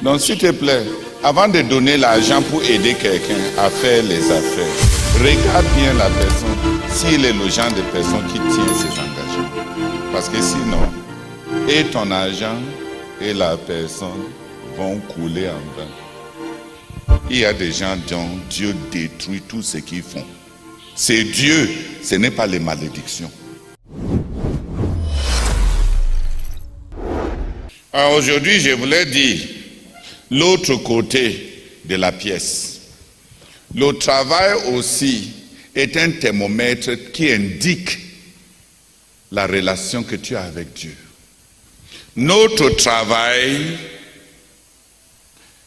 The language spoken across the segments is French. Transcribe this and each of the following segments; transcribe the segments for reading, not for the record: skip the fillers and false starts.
Donc s'il te plaît, avant de donner l'argent pour aider quelqu'un à faire les affaires, regarde bien la personne, s'il est le genre de personne qui tient ses engagements. Parce que sinon, et ton argent et la personne vont couler en vain. Il y a des gens dont Dieu détruit tout ce qu'ils font. C'est Dieu, ce n'est pas les malédictions. Alors aujourd'hui, je voulais dire l'autre côté de la pièce. Le travail aussi est un thermomètre qui indique la relation que tu as avec Dieu. Notre travail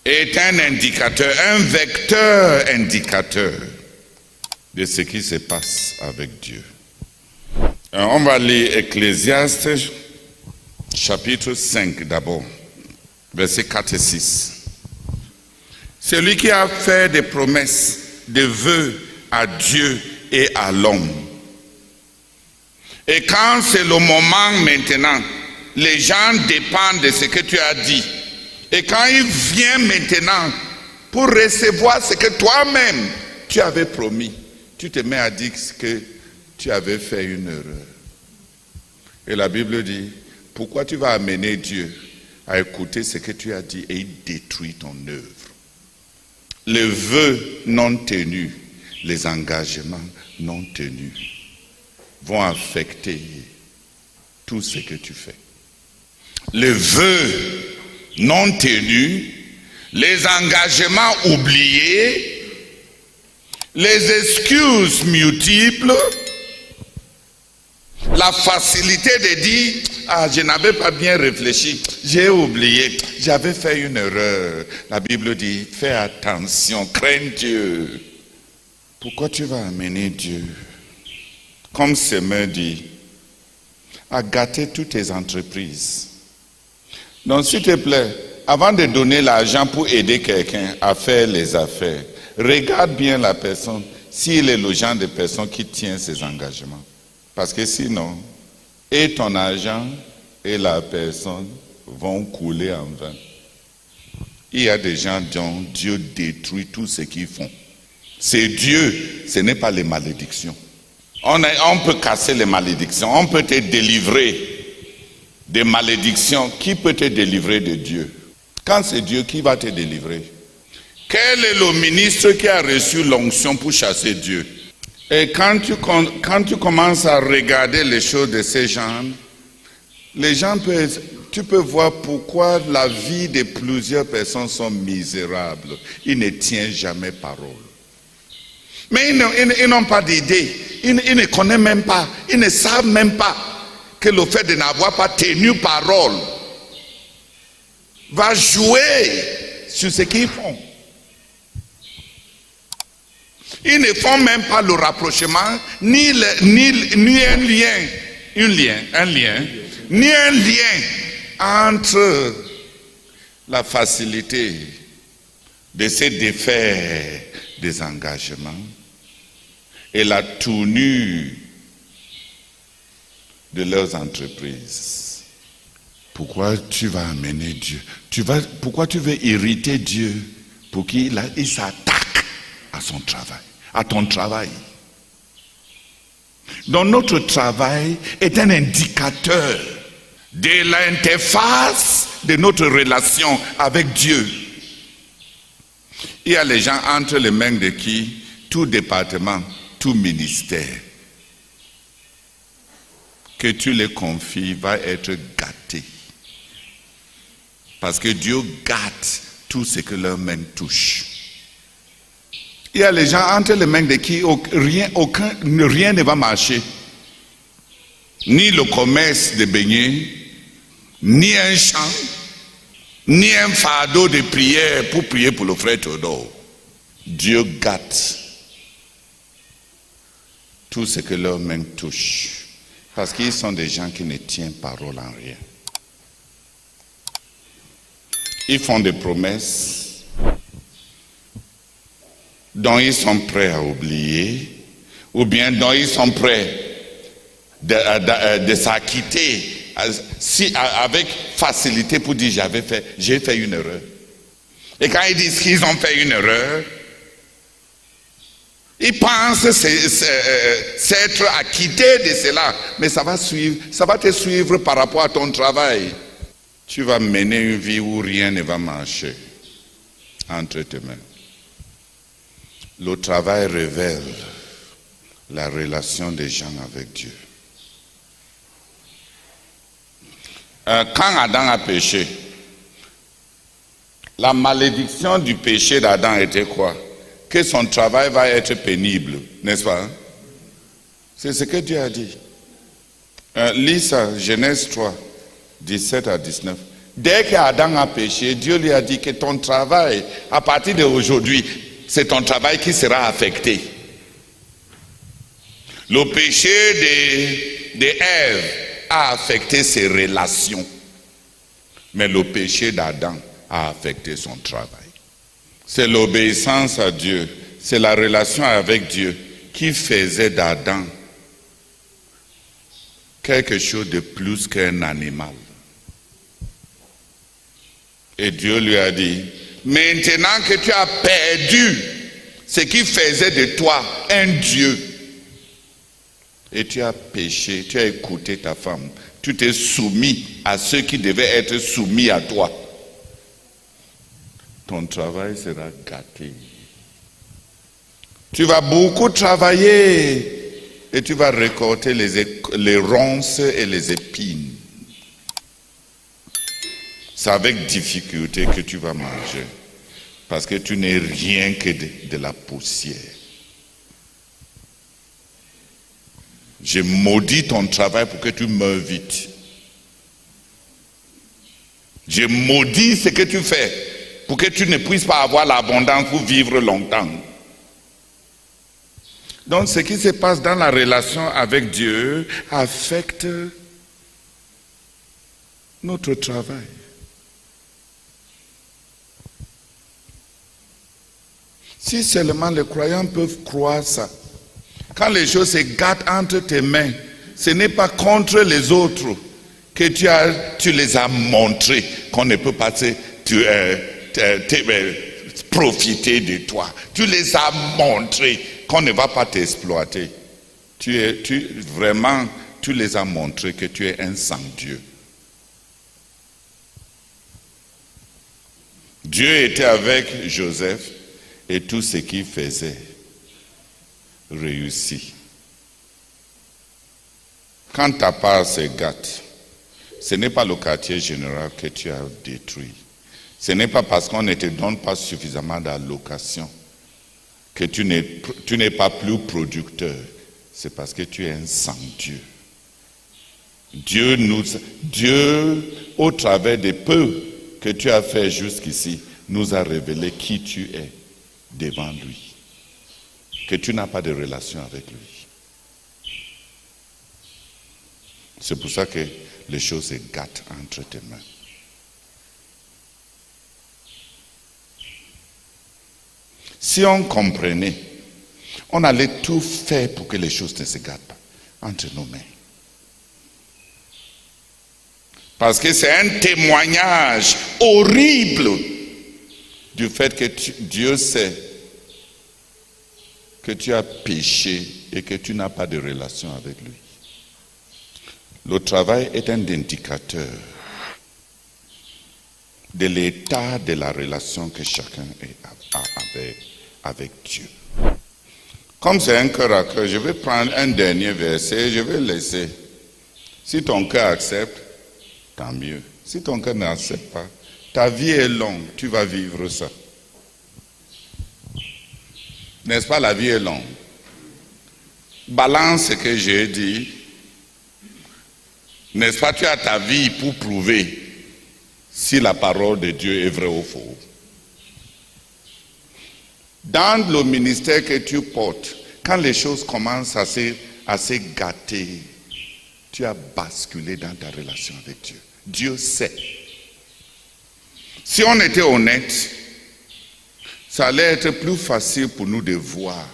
est un indicateur, un vecteur indicateur de ce qui se passe avec Dieu. Alors, on va lire Ecclésiaste chapitre 5 d'abord, versets 4 et 6. Celui qui a fait des promesses, des vœux à Dieu et à l'homme. Et quand c'est le moment maintenant, les gens dépendent de ce que tu as dit. Et quand il vient maintenant pour recevoir ce que toi-même tu avais promis, tu te mets à dire que tu avais fait une erreur. Et la Bible dit, pourquoi tu vas amener Dieu à écouter ce que tu as dit et il détruit ton œuvre? Les vœux non tenus, les engagements non tenus vont affecter tout ce que tu fais. Les vœux non tenus, les engagements oubliés, les excuses multiples, la facilité de dire « Ah, je n'avais pas bien réfléchi, j'ai oublié, j'avais fait une erreur. » La Bible dit « Fais attention, crains Dieu. » Pourquoi tu vas amener Dieu, comme Semeur dit, à gâter toutes tes entreprises? Donc s'il te plaît, avant de donner l'argent pour aider quelqu'un à faire les affaires, regarde bien la personne, s'il est le genre de personne qui tient ses engagements. Parce que sinon, et ton argent et la personne vont couler en vain. Il y a des gens dont Dieu détruit tout ce qu'ils font. C'est Dieu, ce n'est pas les malédictions. On peut casser les malédictions, on peut te délivrer des malédictions. Qui peut te délivrer de Dieu? Quand c'est Dieu, qui va te délivrer? Quel est le ministre qui a reçu l'onction pour chasser Dieu? Et quand tu commences à regarder les choses de ces gens, tu peux voir pourquoi la vie de plusieurs personnes sont misérables. Ils ne tiennent jamais parole. Mais ils n'ont pas d'idée. Ils ne connaissent même pas. Ils ne savent même pas que le fait de n'avoir pas tenu parole va jouer sur ce qu'ils font. Ils ne font même pas le rapprochement, ni un lien entre la facilité de se défaire des engagements et la tournure de leurs entreprises. Pourquoi tu vas amener Dieu? Pourquoi tu veux irriter Dieu pour qu'il s'attaque à son travail, à ton travail? Donc notre travail est un indicateur de l'interface de notre relation avec Dieu. Il y a les gens entre les mains de qui tout département, tout ministère que tu les confies va être gâté. Parce que Dieu gâte tout ce que leurs mains touchent. Il y a les gens entre les mains de qui rien ne va marcher. Ni le commerce de beignets, ni un chant, ni un fardeau de prière pour prier pour le frère Théodore. Dieu gâte tout ce que leurs mains touchent. Parce qu'ils sont des gens qui ne tiennent parole en rien. Ils font des promesses dont ils sont prêts à oublier, ou bien dont ils sont prêts de s'acquitter avec facilité pour dire j'ai fait une erreur. Et quand ils disent qu'ils ont fait une erreur, ils pensent s'être acquittés de cela. Mais ça va te suivre par rapport à ton travail. Tu vas mener une vie où rien ne va marcher entre tes mains. Le travail révèle la relation des gens avec Dieu. Quand Adam a péché, la malédiction du péché d'Adam était quoi? Que son travail va être pénible, n'est-ce pas? C'est ce que Dieu a dit. Lis ça, Genèse 3, 17 à 19. Dès qu'Adam a péché, Dieu lui a dit que ton travail, à partir d'aujourd'hui, c'est ton travail qui sera affecté. Le péché d'Ève a affecté ses relations, mais le péché d'Adam a affecté son travail. C'est l'obéissance à Dieu, c'est la relation avec Dieu qui faisait d'Adam quelque chose de plus qu'un animal. Et Dieu lui a dit, maintenant que tu as perdu ce qui faisait de toi un Dieu, et tu as péché, tu as écouté ta femme, tu t'es soumis à ceux qui devaient être soumis à toi, ton travail sera gâté. Tu vas beaucoup travailler et tu vas récolter les ronces et les épines. C'est avec difficulté que tu vas manger, parce que tu n'es rien que de la poussière. Je maudis ton travail pour que tu meurs vite. Je maudis ce que tu fais pour que tu ne puisses pas avoir l'abondance pour vivre longtemps. Donc ce qui se passe dans la relation avec Dieu affecte notre travail. Si seulement les croyants peuvent croire ça, quand les choses se gâtent entre tes mains, ce n'est pas contre les autres que tu les as montrés qu'on ne peut pas profiter de toi. Tu les as montrés qu'on ne va pas t'exploiter. Tu les as montrés que tu es un sans-Dieu. Dieu était avec Joseph et tout ce qu'il faisait réussit. Quand ta part se gâte, ce n'est pas le quartier général que tu as détruit. Ce n'est pas parce qu'on ne te donne pas suffisamment d'allocation que tu n'es pas plus producteur. C'est parce que tu es un sans-Dieu. Dieu, au travers des peu que tu as fait jusqu'ici, nous a révélé qui tu es devant lui. Que tu n'as pas de relation avec lui. C'est pour ça que les choses se gâtent entre tes mains. Si on comprenait, on allait tout faire pour que les choses ne se gâtent pas entre nos mains. Parce que c'est un témoignage horrible du fait que Dieu sait que tu as péché et que tu n'as pas de relation avec lui. Le travail est un indicateur de l'état de la relation que chacun a avec Dieu. Comme c'est un cœur à cœur, je vais prendre un dernier verset et je vais laisser. Si ton cœur accepte, tant mieux. Si ton cœur n'accepte pas, ta vie est longue, tu vas vivre ça. N'est-ce pas, la vie est longue? Balance ce que j'ai dit. N'est-ce pas, tu as ta vie pour prouver si la parole de Dieu est vraie ou faux. Dans le ministère que tu portes, quand les choses commencent à se gâter, tu as basculé dans ta relation avec Dieu. Dieu sait. Si on était honnête, ça allait être plus facile pour nous de voir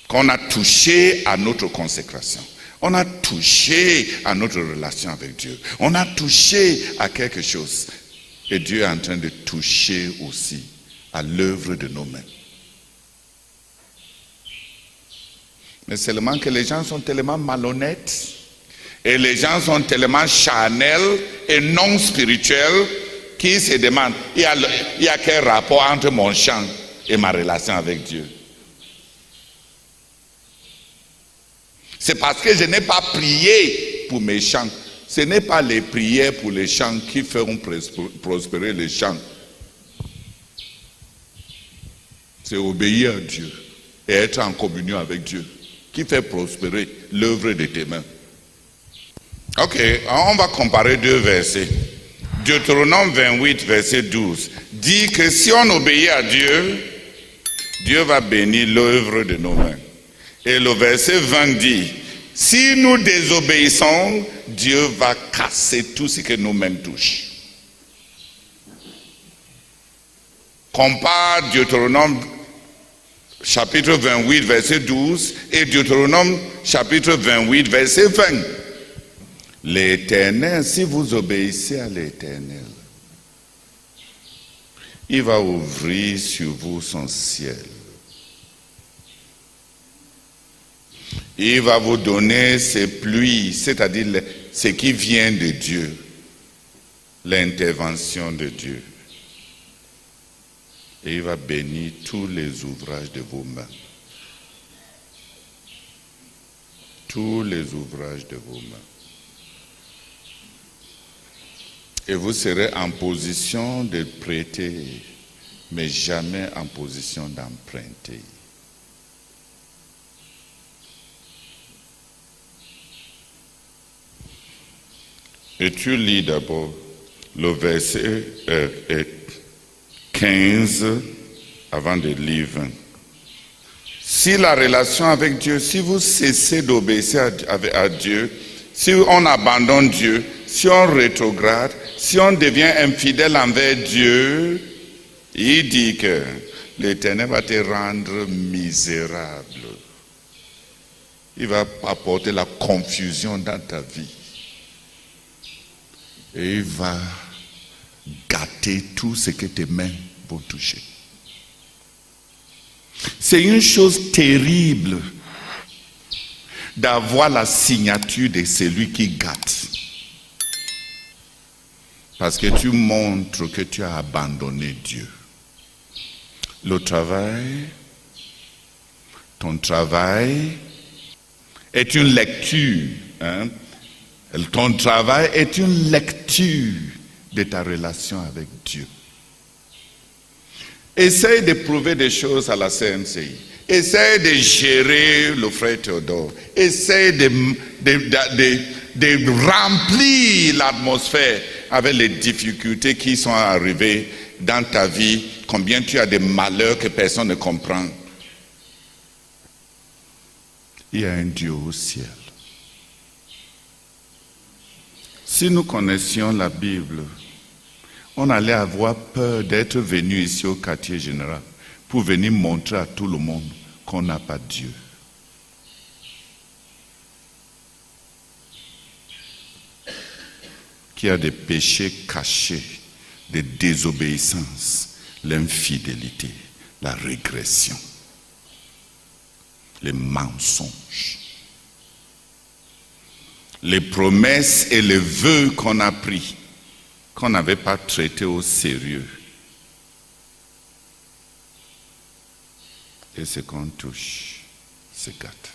qu'on a touché à notre consécration. On a touché à notre relation avec Dieu. On a touché à quelque chose. Et Dieu est en train de toucher aussi à l'œuvre de nos mains. Mais seulement que les gens sont tellement malhonnêtes et les gens sont tellement charnels et non spirituels qu'ils se demandent, il y a quel rapport entre mon chant et ma relation avec Dieu? C'est parce que je n'ai pas prié pour mes chants. Ce n'est pas les prières pour les chants qui feront prospérer les chants. C'est obéir à Dieu et être en communion avec Dieu qui fait prospérer l'œuvre de tes mains. Ok, on va comparer deux versets. Deutéronome 28, verset 12, dit que si on obéit à Dieu, Dieu va bénir l'œuvre de nos mains. Et le verset 20 dit, si nous désobéissons, Dieu va casser tout ce que nos mains touchent. Compare Deutéronome chapitre 28, verset 12 et Deutéronome chapitre 28, verset 20. L'Éternel, si vous obéissez à l'Éternel, il va ouvrir sur vous son ciel. Il va vous donner ses pluies, c'est-à-dire ce qui vient de Dieu, l'intervention de Dieu. Et il va bénir tous les ouvrages de vos mains. Tous les ouvrages de vos mains. Et vous serez en position de prêter, mais jamais en position d'emprunter. Et tu lis d'abord le verset 15 avant de lire 20. Si la relation avec Dieu, si vous cessez d'obéir à Dieu, si on abandonne Dieu, si on rétrograde, si on devient infidèle envers Dieu, il dit que l'Éternel va te rendre misérable. Il va apporter la confusion dans ta vie. Et il va gâter tout ce que tes mains vont toucher. C'est une chose terrible d'avoir la signature de celui qui gâte. Parce que tu montres que tu as abandonné Dieu. Le travail, ton travail est une lecture. Ton travail est une lecture de ta relation avec Dieu. Essaye de prouver des choses à la CNCI. Essaye de gérer le frère Théodore. Essaye de remplir l'atmosphère avec les difficultés qui sont arrivées dans ta vie. Combien tu as de malheurs que personne ne comprend. Il y a un Dieu au ciel. Si nous connaissions la Bible, on allait avoir peur d'être venu ici au quartier général pour venir montrer à tout le monde qu'on n'a pas Dieu. Qu'il y a des péchés cachés, des désobéissances, l'infidélité, la régression, les mensonges. Les promesses et les vœux qu'on a pris, qu'on n'avait pas traités au sérieux. Et ce qu'on touche, se gâte.